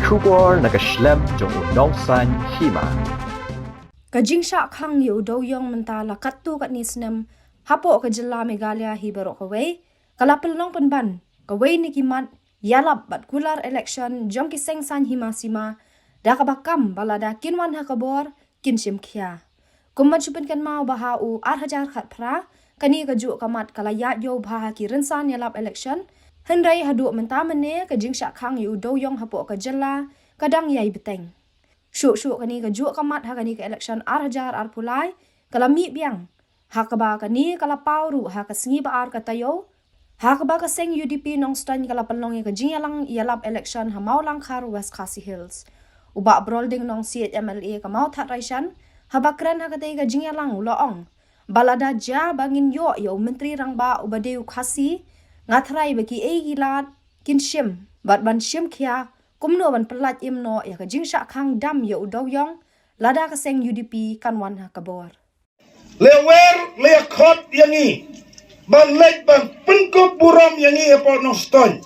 Kubor nakaslem jong udongsan hima. Kajing sya khang yu do yong mentala katu kat nisnem hapo ke jela Meghalaya hibaro kawai kalapel long penban kawai ni kimat yalap bat kular election jong kiseng san hima sima da kabakam balada kinwan hakabor kinshim khia kummat chupen kan mau bahau 8,000 khat pra kani kaju kamat kalaya yo bha ki rensan yalap election hendrai hadu mentamene kajing sya khang yu do yong hapo ke jela kadang yai beteng syuk kani kaju kamat ha kani ke election 8,000 pulai kalami biang hakaba kani kalapau ru ha kasengi ba ar katayo hakaba kaseng UDP nong stan kalapalong ke jingalang yalap election ha maulang khar West Khasi Hills uba brolding nong CHMLA ka mau that raishan habakran ha katai ke jingalang uloong balada ja bangin yo menteri rangba ubadeu khasi ngathrai baki e gilat kinshim bat ban shim khia kumno ban pelat imno ya ka jingsha khang dam yo udoyong lada ka seng UDP kanwan ha kabor lewer le khot yangi ban lek ban pengkop buram yangi apo noston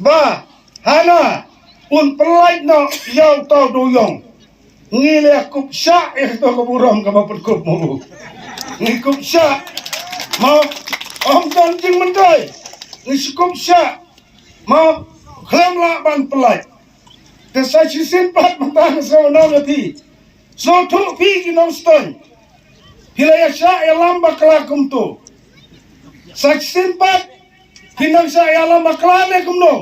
ba hana un pelai no yau tau doyong ngi le kup sha to ko buram ka ba pengkop mu ngi kup sha ma om ton jing mendai ngi kup sha ma khlam la ban pelai te sa chi sin pat mata so no lati so tu pi ki noston hilaya sya alam bakla kumto saksin pat hinang sa alam bakla ne kumno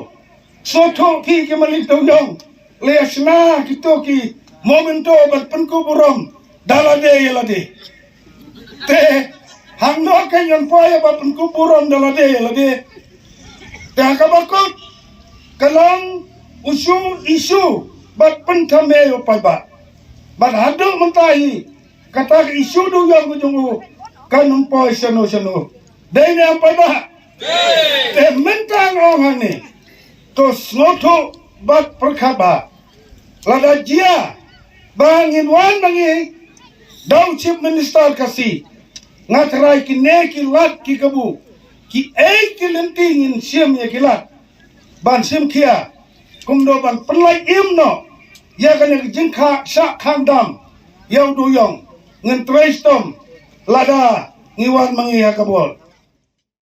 so tu pi ki malito yong le asna kito ki momento bat penku burom dalade yalade te hangno kan yon poya bat penku burom dalade yalade te akabakot kalang isu bat pentame yo paiba bat hadu mentahi kata isu du yang kujungu kan umpoi seno dene apa dah te mentang orang ni to snoto bat perkhaba lada jia bangin wan bangi daw chief minister kasi ngatrai ki ne ki lat ki kabu ki ki lentingin siam ya kilat ban sim kia kumdo ban pelai imno ya kan jingkha syak khandam yau duyong ngen trestom lada ngiwan mangi hakabol